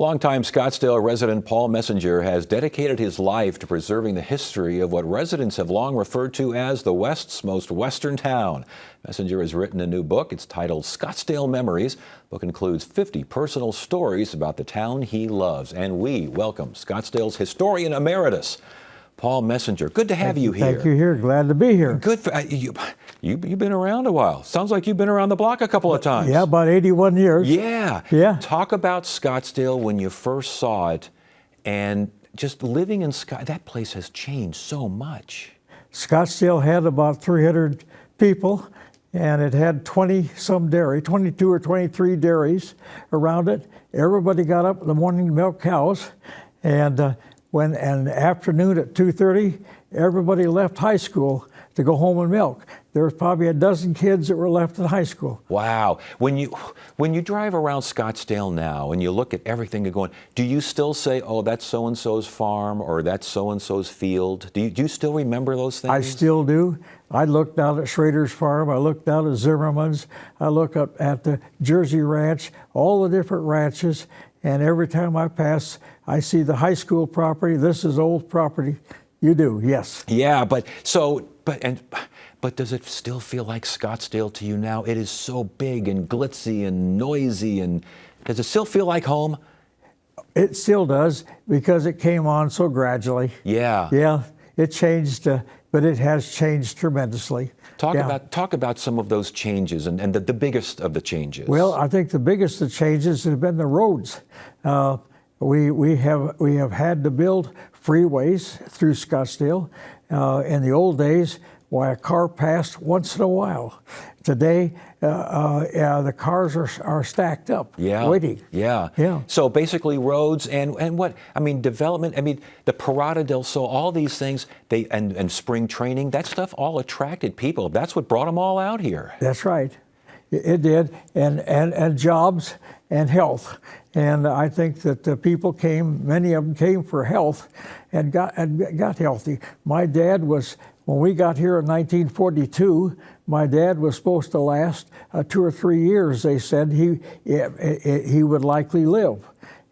Longtime Scottsdale resident Paul Messenger has dedicated his life to preserving the history of what residents have long referred to as the West's most western town. Messenger has written a new book. It's titled Scottsdale Memories. The book includes 50 personal stories about the town he loves. And we welcome Scottsdale's historian emeritus, Paul Messenger. Good to have you here. Thank you here. Glad to be here. Good for you've been around a while. Sounds like you've been around the block a couple of times. Yeah, about 81 years. Yeah. Yeah. Talk about Scottsdale when you first saw it, and just living in that place has changed so much. Scottsdale had about 300 people, and it had 20-some dairy, 22 or 23 dairies around it. Everybody got up in the morning to milk cows, and when an afternoon at 2:30, everybody left high school to go home and milk. There was probably a dozen kids that were left in high school. Wow. When you drive around Scottsdale now and you look at everything you're going, do you still say, oh, that's so-and-so's farm or that's so-and-so's field? Do you still remember those things? I still do. I look down at Schrader's farm. I look down at Zimmerman's. I look up at the Jersey Ranch, all the different ranches. And every time I pass, I see the high school property. This is old property. You do, yes. Yeah, but does it still feel like Scottsdale to you now? It is so big and glitzy and noisy, and does it still feel like home? It still does, because it came on so gradually. Yeah. Yeah, it changed, but it has changed tremendously. Talk about some of those changes and the biggest of the changes. Well, I think the biggest of the changes have been the roads. We have had to build freeways through Scottsdale. In the old days, why a car passed once in a while. Today, the cars are stacked up, waiting. Yeah. So basically, roads and what I mean, development. I mean, the Parada del Sol, all these things. And spring training. That stuff all attracted people. That's what brought them all out here. That's right. It did, and jobs and health. And I think that the people came. Many of them came for health, and got healthy. My dad was. When we got here in 1942, my dad was supposed to last 2 or 3 years. They said he would likely live.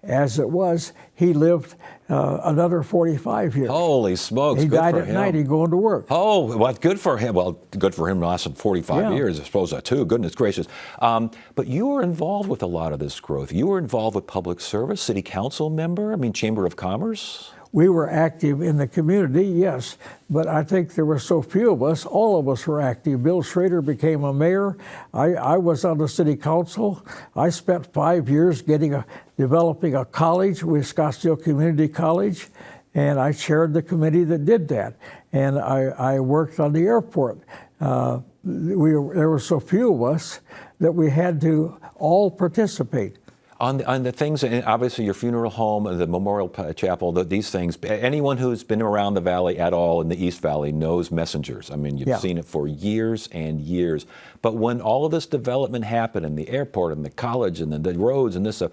As it was, he lived another 45 years. Holy smokes! He died at night. He going to work. Oh, well, good for him. Well, good for him. Lasted 45 years. I suppose that too. Goodness gracious! But you were involved with a lot of this growth. You were involved with public service, city council member. I mean, Chamber of Commerce. We were active in the community, yes, but I think there were so few of us. All of us were active. Bill Schrader became a mayor. I was on the city council. I spent 5 years developing a college with Scottsdale Community College, and I chaired the committee that did that. And I worked on the airport. There were so few of us that we had to all participate. On the things, and obviously your funeral home, the memorial chapel, these things, anyone who's been around the valley at all in the East Valley knows Messengers. I mean, you've seen it for years and years. But when all of this development happened in the airport and the college and the roads and this stuff,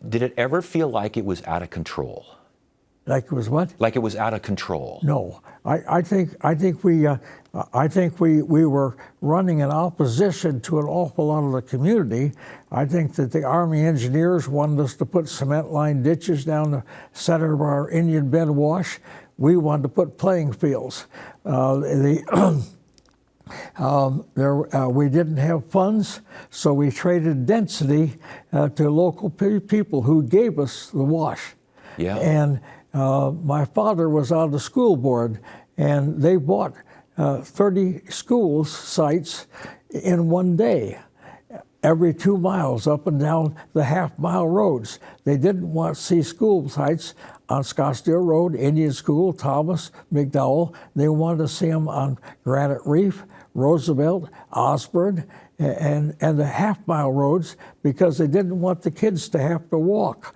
did it ever feel like it was out of control? Like it was what? Like it was out of control. No, I think we were running in opposition to an awful lot of the community. I think that the Army engineers wanted us to put cement-lined ditches down the center of our Indian Bend wash. We wanted to put playing fields. We didn't have funds, so we traded density to local people who gave us the wash. Yeah. And my father was on the school board, and they bought 30 school sites in one day, every 2 miles up and down the half-mile roads. They didn't want to see school sites on Scottsdale Road, Indian School, Thomas, McDowell. They wanted to see them on Granite Reef, Roosevelt, Osborne, and the half-mile roads, because they didn't want the kids to have to walk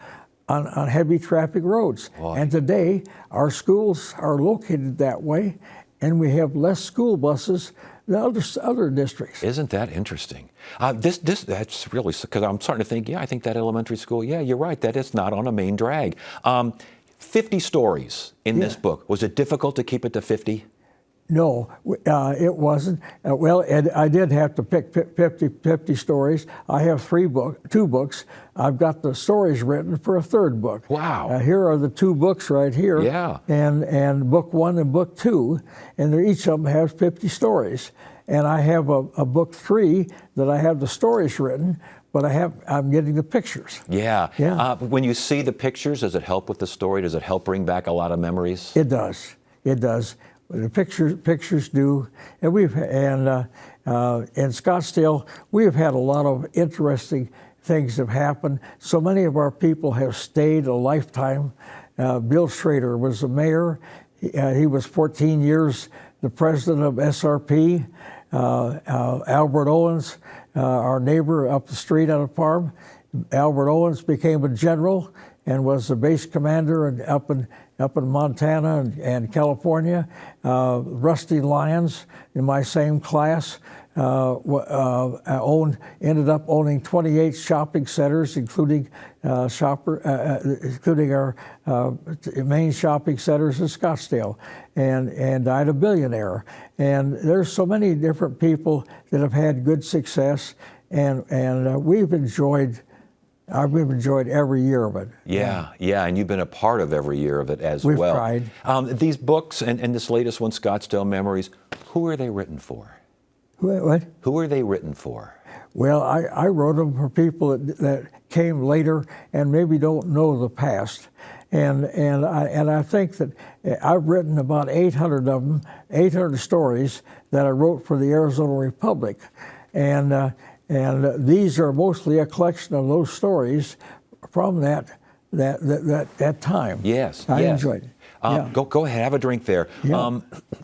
on heavy traffic roads. Boy. And today, our schools are located that way, and we have less school buses than other districts. Isn't that interesting? That's really, because I'm starting to think, I think that elementary school, you're right, that is not on a main drag. 50 stories in this book. Was it difficult to keep it to 50? No, it wasn't. Well, I did have to pick 50 stories. I have two books. I've got the stories written for a third book. Wow. Here are the two books right here. Yeah. And book 1 and book 2, and each of them has 50 stories. And I have a book 3 that I have the stories written, but I'm getting the pictures. Yeah. Yeah. When you see the pictures, does it help with the story? Does it help bring back a lot of memories? It does. It does. The pictures do, and in Scottsdale we have had a lot of interesting things have happened. So many of our people have stayed a lifetime. Bill Schrader was the mayor. He was 14 years the president of SRP. Albert Owens, our neighbor up the street on a farm, Albert Owens became a general and was the base commander up in Montana and California. Rusty Lyons, in my same class, ended up owning 28 shopping centers, including our main shopping centers in Scottsdale, and died a billionaire. And there's so many different people that have had good success, and I've enjoyed every year of it. Yeah, and you've been a part of every year of it as We've well. tried. These books and this latest one, Scottsdale Memories, who are they written for? What? Who are they written for? Well, I wrote them for people that came later and maybe don't know the past. And I think that I've written about 800 of them, 800 stories that I wrote for the Arizona Republic. And these are mostly a collection of those stories from that time. Yes, I yes. enjoyed it. Go ahead, have a drink there. Yeah.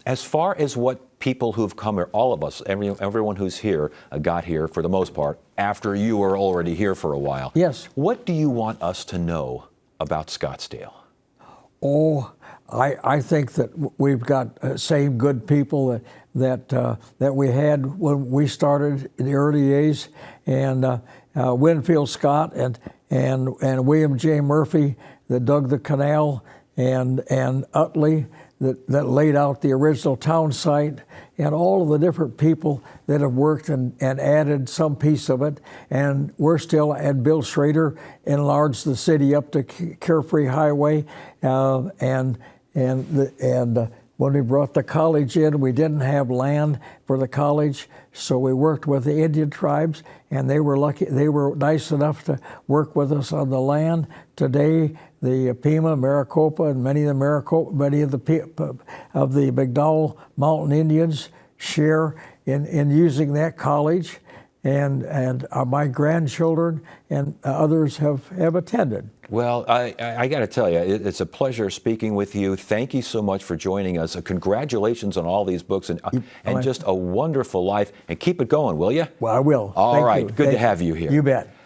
As far as what people who've come here, all of us, everyone who's here, got here for the most part after you were already here for a while. Yes. What do you want us to know about Scottsdale? Oh, I think that we've got same good people that we had when we started in the early days, and Winfield Scott and William J. Murphy that dug the canal, and Utley that laid out the original town site, and all of the different people that have worked and added some piece of it. And we're still, and Bill Schrader enlarged the city up to Carefree Highway, and when we brought the college in, we didn't have land for the college, so we worked with the Indian tribes, and they were lucky. They were nice enough to work with us on the land. Today, the Pima, Maricopa, and many of the McDowell Mountain Indians share in using that college, and my grandchildren and others have attended. Well, I got to tell you, it's a pleasure speaking with you. Thank you so much for joining us. Congratulations on all these books and just a wonderful life. And keep it going, will you? Well, I will. All Thank right. you. Good to have you here. You bet.